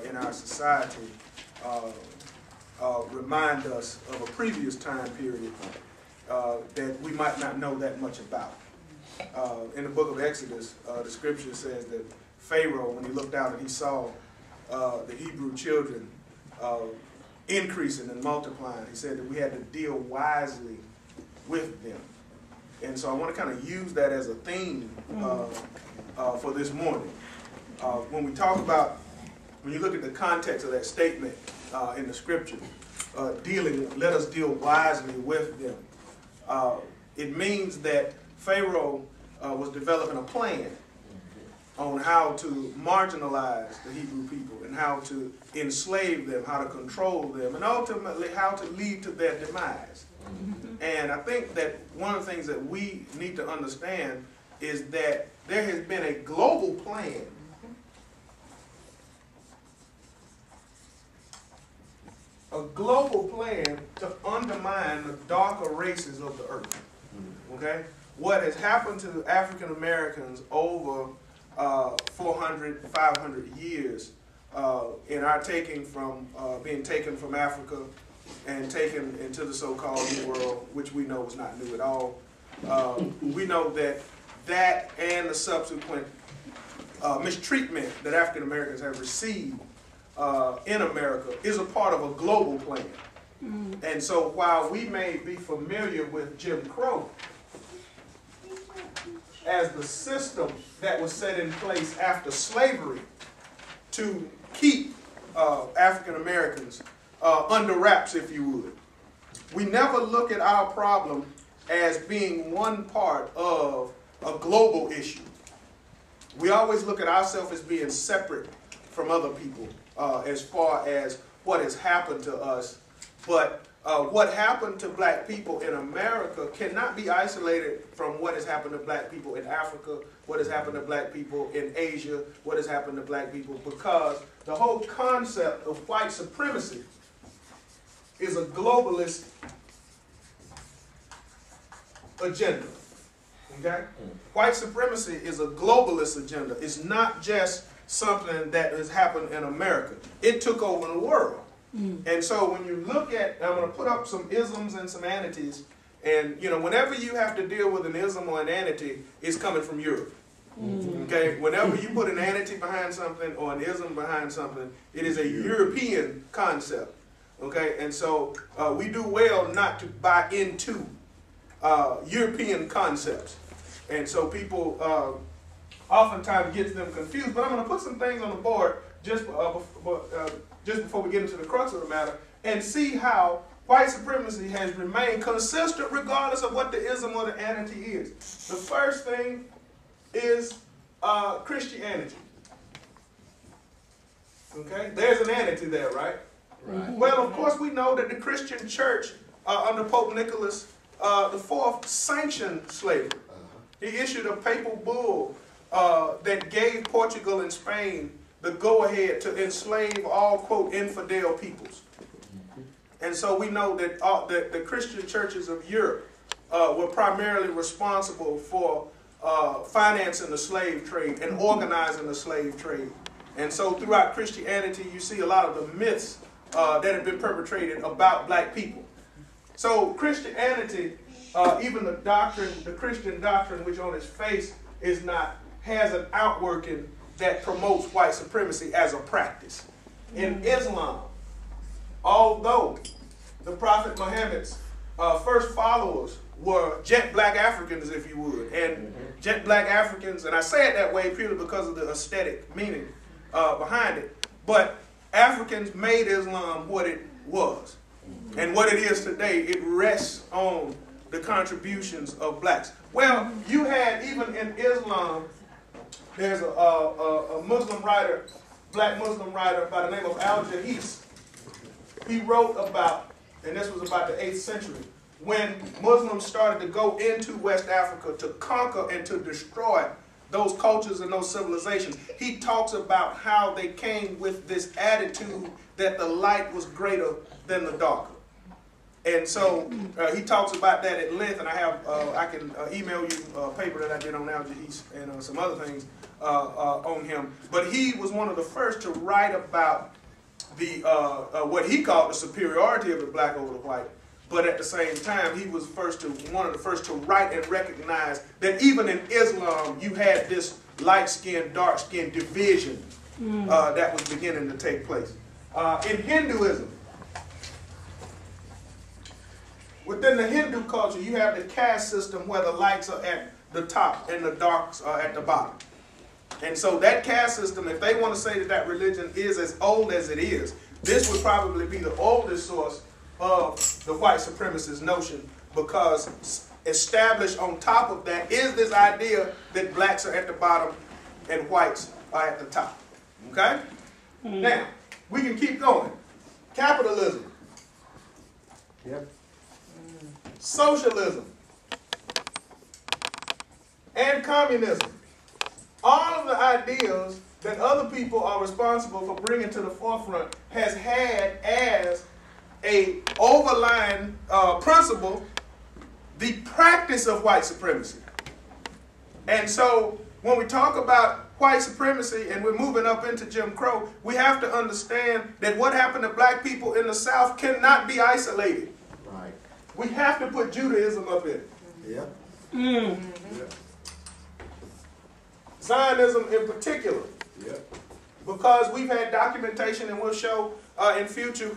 in our society remind us of a previous time period that we might not know that much about. In the book of Exodus, the scripture says that Pharaoh, when he looked out and he saw the Hebrew children increasing and multiplying, he said that we had to deal wisely with them. And so I want to kind of use that as a theme for this morning. When we talk about, when you look at the context of that statement in the scripture, let us deal wisely with them. It means that Pharaoh was developing a plan on how to marginalize the Hebrew people and how to enslave them, how to control them, and ultimately how to lead to their demise. And I think that one of the things that we need to understand is that there has been a global plan to undermine the darker races of the earth. Okay? What has happened to African Americans over 400, 500 years in our taking from being taken from Africa and taken into the so-called New World, which we know was not new at all. We know that and the subsequent mistreatment that African Americans have received in America is a part of a global plan. And so while we may be familiar with Jim Crow as the system that was set in place after slavery to keep African Americans under wraps, if you would, we never look at our problem as being one part of a global issue. We always look at ourselves as being separate from other people as far as what has happened to us. But what happened to black people in America cannot be isolated from what has happened to black people in Africa, what has happened to black people in Asia, what has happened to black people, because the whole concept of white supremacy is a globalist agenda. Okay? White supremacy is a globalist agenda. It's not just something that has happened in America. It took over the world. And so when you look at, I'm going to put up some isms and some anities, and you know, whenever you have to deal with an ism or an anity, it's coming from Europe. Okay? Whenever you put an anity behind something or an ism behind something, it is a European concept. Okay? And so we do well not to buy into European concepts. And so people oftentimes get them confused. But I'm going to put some things on the board just before we get into the crux of the matter, and see how white supremacy has remained consistent regardless of what the ism or the anity is. The first thing is Christianity. Okay? There's an anity there, right? Right. Well, of course, we know that the Christian church under Pope Nicholas IV sanctioned slavery. He issued a papal bull that gave Portugal and Spain the go-ahead to enslave all, quote, infidel peoples. And so we know that the Christian churches of Europe were primarily responsible for financing the slave trade and organizing the slave trade. And so throughout Christianity, you see a lot of the myths that have been perpetrated about black people. So Christianity, even the doctrine, the Christian doctrine, which on its face is not, has an outworking that promotes white supremacy as a practice. In Islam, although the Prophet Muhammad's first followers were jet black Africans, if you would, and jet black Africans, and I say it that way purely because of the aesthetic meaning behind it, but Africans made Islam what it was. And what it is today, it rests on the contributions of blacks. Well, you had, even in Islam, there's a Muslim writer, black Muslim writer by the name of Al-Jahis. He wrote about, and this was about the 8th century, when Muslims started to go into West Africa to conquer and to destroy those cultures and those civilizations. He talks about how they came with this attitude that the light was greater than the darker. And so he talks about that at length, and I have I can email you a paper that I did on Al Jahis and some other things on him. But he was one of the first to write about the what he called the superiority of the black over the white. But at the same time, he was one of the first to write and recognize that even in Islam, you had this light-skinned, dark-skinned division that was beginning to take place. In Hinduism, within the Hindu culture, you have the caste system where the lights are at the top and the darks are at the bottom. And so that caste system, if they want to say that that religion is as old as it is, this would probably be the oldest source of the white supremacist notion, because established on top of that is this idea that blacks are at the bottom and whites are at the top. Okay? Now, we can keep going. Capitalism. Yep. Socialism. And communism. All of the ideas that other people are responsible for bringing to the forefront has had as a overlying principle the practice of white supremacy. And so when we talk about white supremacy and we're moving up into Jim Crow, we have to understand that what happened to black people in the South cannot be isolated. Right. We have to put Judaism up in it. Yep. Yep. Zionism in particular. Yep. Because we've had documentation, and we'll show in future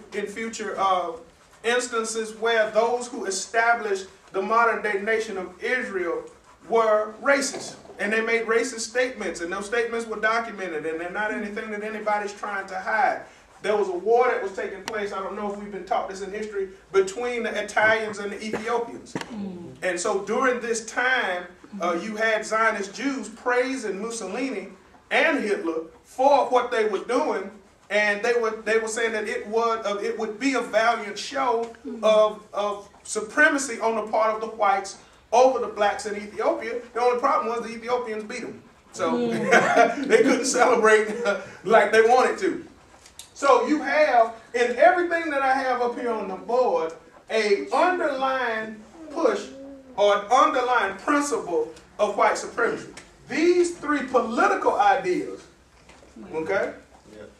instances where those who established the modern day nation of Israel were racist. And they made racist statements, and those statements were documented, and they're not anything that anybody's trying to hide. There was a war that was taking place, I don't know if we've been taught this in history, between the Italians and the Ethiopians. And so during this time, you had Zionist Jews praising Mussolini and Hitler for what they were doing, and they were saying that it would be a valiant show of supremacy on the part of the whites over the blacks in Ethiopia. The only problem was the Ethiopians beat them, so they couldn't celebrate like they wanted to. So you have, in everything that I have up here on the board, a underlying push or an underlying principle of white supremacy. These three political ideas, okay? Yep.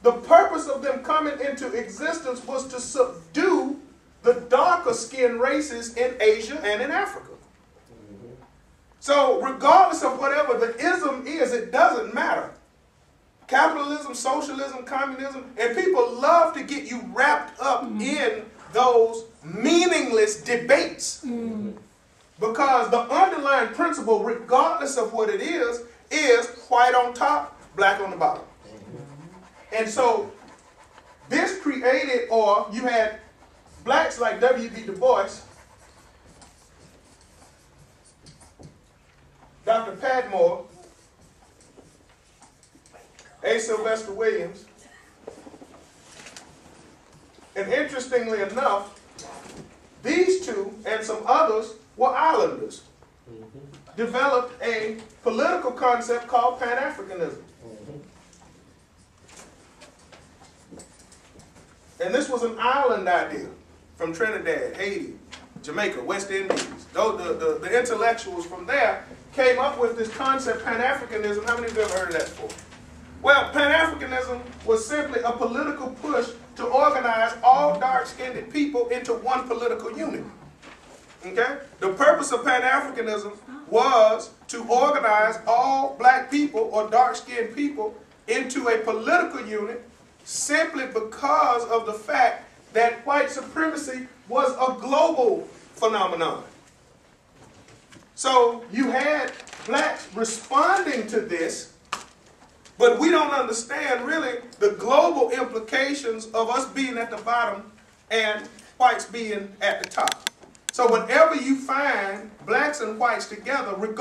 The purpose of them coming into existence was to subdue the darker skinned races in Asia and in Africa. So regardless of whatever the ism is, it doesn't matter. Capitalism, socialism, communism, and people love to get you wrapped up in those meaningless debates. Because the underlying principle, regardless of what it is white on top, black on the bottom. And so this created, or you had blacks like W.B. Du Bois, Dr. Padmore, A. Sylvester Williams, and interestingly enough, these two and some others were islanders. Developed a political concept called Pan-Africanism. And this was an island idea from Trinidad, Haiti, Jamaica, West Indies. The intellectuals from there came up with this concept, Pan-Africanism. How many of you have heard of that before? Well, Pan-Africanism was simply a political push to organize all dark-skinned people into one political unit. Okay? The purpose of Pan-Africanism was to organize all black people or dark-skinned people into a political unit simply because of the fact that white supremacy was a global phenomenon. So you had blacks responding to this, but we don't understand really the global implications of us being at the bottom and whites being at the top. So whenever you find blacks and whites together, regardless